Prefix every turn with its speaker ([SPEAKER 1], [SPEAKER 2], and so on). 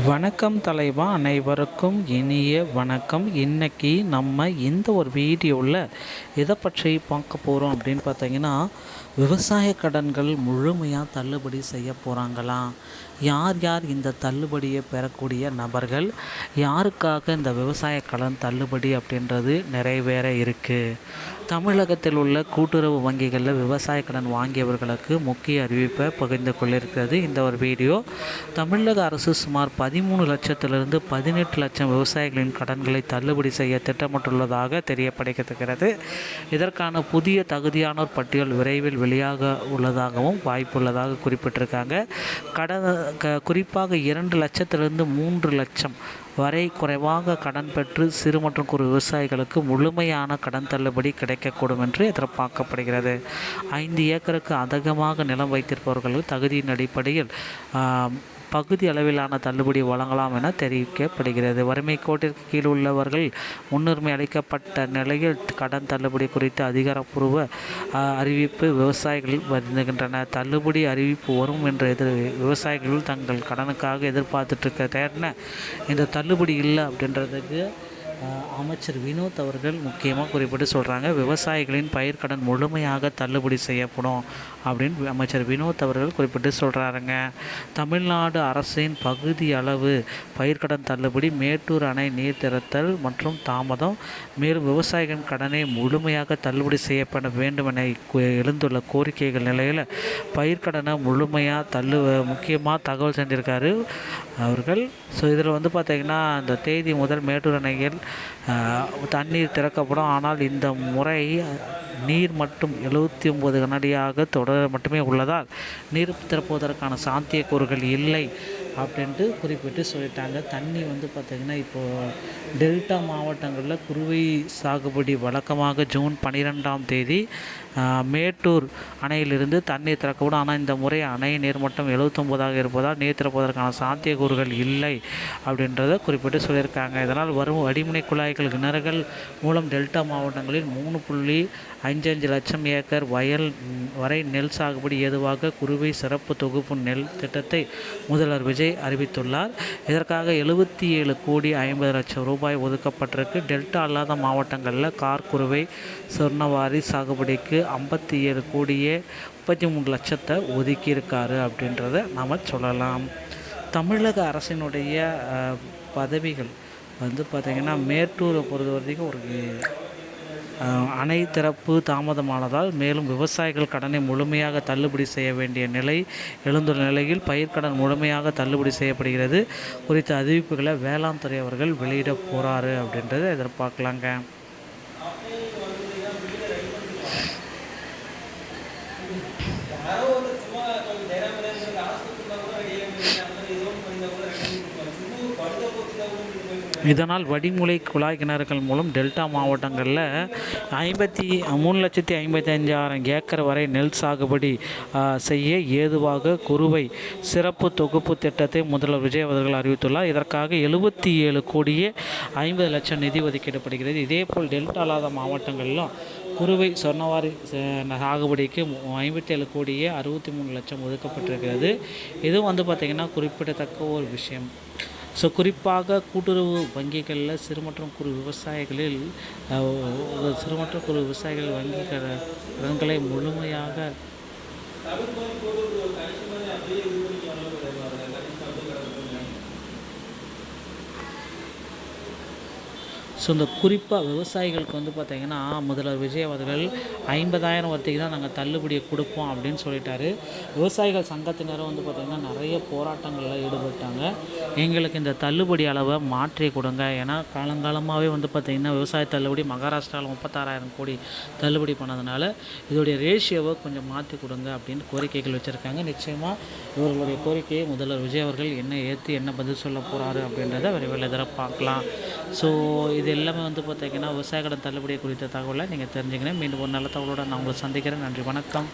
[SPEAKER 1] வணக்கம் தலைவா, அனைவருக்கும் இனிய வணக்கம். இன்னைக்கு நம்ம இந்த ஒரு வீடியோவில் எதை பற்றி பார்க்க போகிறோம் அப்படின்னு பார்த்தீங்கன்னா, விவசாய கடன்கள் முழுமையாக தள்ளுபடி செய்ய போகிறாங்களாம். யார் யார் இந்த தள்ளுபடியை பெறக்கூடிய நபர்கள், யாருக்காக இந்த விவசாய கடன் தள்ளுபடி அப்படின்றது நிறைவேற இருக்குது. தமிழகத்தில் உள்ள கூட்டுறவு வங்கிகளில் விவசாய கடன் வாங்கியவர்களுக்கு முக்கிய அறிவிப்பை பகிர்ந்து கொள்ளிருக்கிறது இந்த ஒரு வீடியோ. தமிழக அரசு சுமார் 13 லட்சத்திலிருந்து 18 லட்சம் விவசாயிகளின் கடன்களை தள்ளுபடி செய்ய திட்டமிட்டுள்ளதாக தெரியப்படுகிறது. இதற்கான புதிய தகுதியானோர் பட்டியல் விரைவில் வெளியாக உள்ளதாகவும் வாய்ப்புள்ளதாக குறிப்பிட்டிருக்காங்க. குறிப்பாக 2 லட்சத்திலிருந்து 3 லட்சம் வரை குறைவாக கடன் பெற்று சிறு மற்றும் குறு விவசாயிகளுக்கு முழுமையான கடன் தள்ளுபடி கிடைக்கக்கூடும் என்று எதிர்பார்க்கப்படுகிறது. 5 ஏக்கருக்கு அதிகமாக நிலம் வைத்திருப்பவர்கள் தகுதியின் அடிப்படையில் பகுதி அளவிலான தள்ளுபடி வழங்கலாம் என தெரிவிக்கப்படுகிறது. வறுமை கோட்டிற்கு கீழ் உள்ளவர்கள் முன்னுரிமை அளிக்கப்பட்ட நிலையில் கடன் தள்ளுபடி குறித்த அதிகாரப்பூர்வ அறிவிப்பு விவசாயிகள் வருகின்றன. தள்ளுபடி அறிவிப்பு வரும் என்ற விவசாயிகள் தங்கள் கடனுக்காக எதிர்பார்த்துட்டு இந்த தள்ளுபடி இல்லை அப்படின்றதுக்கு அமைச்சர் வினோத் அவர்கள் முக்கியமாக குறிப்பிட்டு சொல்கிறாங்க. விவசாயிகளின் பயிர்க்கடன் முழுமையாக தள்ளுபடி செய்யப்படும் அப்படின்னு அமைச்சர் வினோத் அவர்கள் குறிப்பிட்டு சொல்கிறாருங்க. தமிழ்நாடு அரசின் பகுதி அளவு பயிர்க்கடன் தள்ளுபடி, மேட்டூர் அணை நீர் திறத்தல் மற்றும் தாமதம், மேலும் விவசாயிகளின் கடனை முழுமையாக தள்ளுபடி செய்யப்பட வேண்டும் என எழுந்துள்ள கோரிக்கைகள் நிலையில் பயிர்க்கடனை முழுமையாக முக்கியமாக தகவல் செஞ்சிருக்காரு அவர்கள். ஸோ இதில் பார்த்திங்கன்னா இந்த தேதி முதல் மேட்டூர் அணையில் தண்ணீர் திறக்கப்படும். ஆனால் இந்த முறை நீர் மட்டும் 79 கனடியாக தொடர மட்டுமே உள்ளதால் நீர் திறப்பதற்கான சாத்தியக்கூறுகள் இல்லை அப்படின்ட்டு குறிப்பிட்டு சொல்லிட்டாங்க. தண்ணி பார்த்திங்கன்னா இப்போது டெல்டா மாவட்டங்களில் குறுவை சாகுபடி வழக்கமாக ஜூன் 12ஆம் தேதி மேட்டூர் அணையிலிருந்து தண்ணீர் திறக்கப்படும். ஆனால் இந்த முறை அணை நீர்மட்டம் 79ஆக இருப்பதால் நீர் திறப்பதற்கான சாத்தியக்கூறுகள் இல்லை அப்படின்றத குறிப்பிட்டு சொல்லியிருக்காங்க. இதனால் வரும் வடிமுனை குழாய்கள் கிணறுகள் மூலம் டெல்டா மாவட்டங்களில் 3.55 லட்சம் ஏக்கர் வயல் வரை நெல் சாகுபடி ஏதுவாக குறுவை சிறப்பு தொகுப்பு நெல் திட்டத்தை முதல்வர் விஜய் அறிவித்துள்ளார். இதற்காக 77 கோடி 50 லட்சம் ரூபாய் ஒதுக்கப்பட்டிருக்கு. டெல்டா அல்லாத மாவட்டங்களில் கார்குறுவை சொர்ணவாரி சாகுபடிக்கு 57 கோடியே 33 லட்சத்தை ஒதுக்கியிருக்காரு அப்படின்றத நாம் சொல்லலாம். தமிழக அரசினுடைய பதவிகள் பார்த்திங்கன்னா மேட்டூரை பொறுத்த வரைக்கும் ஒரு அணை திறப்பு தாமதமானதால் மேலும் விவசாயிகள் கடனை முழுமையாக தள்ளுபடி செய்ய வேண்டிய நிலை எழுந்துள்ள நிலையில் பயிர்க்கடன் முழுமையாக தள்ளுபடி செய்யப்படுகிறது குறித்த அறிவிப்புகளை வேளாண் துறை அவர்கள் வெளியிட போகிறாரு அப்படின்றத எதிர்பார்க்கலாங்க. இதனால் வடிமுலை குழாய் கிணறுகள் மூலம் டெல்டா மாவட்டங்களில் 3,55,000 ஏக்கர் வரை நெல் சாகுபடி செய்ய ஏதுவாக குறுவை சிறப்பு தொகுப்பு திட்டத்தை முதல்வர் விஜய் அவர்கள் அறிவித்துள்ளார். இதற்காக 77 கோடியே 50 லட்சம் நிதி ஒதுக்கீடுபடுகிறது. இதேபோல் டெல்டா அல்லாத மாவட்டங்களிலும் குறுவை சொர்ணவாரி சாகுபடிக்கு 57 கோடியே 63 லட்சம் ஒதுக்கப்பட்டிருக்கிறது. இதுவும் பார்த்திங்கன்னா குறிப்பிடத்தக்க ஒரு விஷயம். ஸோ குறிப்பாக கூட்டுறவு வங்கிகளில் சிறு மற்றும் குறு விவசாயிகள் வங்கி கடன்களை முழுமையாக ஸோ இந்த குறிப்பாக விவசாயிகளுக்கு பார்த்திங்கன்னா முதல்வர் விஜய் அவர்கள் 50,000 வரைக்கும் தான் நாங்கள் தள்ளுபடியை கொடுப்போம் அப்படின்னு சொல்லிட்டாரு. விவசாயிகள் சங்கத்தினரும் பார்த்திங்கன்னா நிறைய போராட்டங்களில் ஈடுபட்டாங்க. எங்களுக்கு இந்த தள்ளுபடி அளவை மாற்றி கொடுங்க, ஏன்னா காலங்காலமாகவே பார்த்திங்கன்னா விவசாய தள்ளுபடி மகாராஷ்டிராவில் 36,000 கோடி தள்ளுபடி பண்ணதுனால இதோடைய ரேஷியோவை கொஞ்சம் மாற்றி கொடுங்க அப்படின்னு கோரிக்கைகள் வச்சுருக்காங்க. நிச்சயமாக இவர்களுடைய கோரிக்கையை முதல்வர் விஜய் அவர்கள் என்ன பதில் சொல்ல போகிறாரு அப்படின்றத விரைவில் எதிர்பார்க்கலாம். ஸோ இது எல்லாமே பார்த்திங்கன்னா விவசாய கடன் தள்ளுபடி குறித்த தகவலை நீங்கள் தெரிஞ்சுக்கணும். மீண்டும் ஒரு நல்ல தகவலோடு நான் உங்களை சந்திக்கிறேன். நன்றி, வணக்கம்.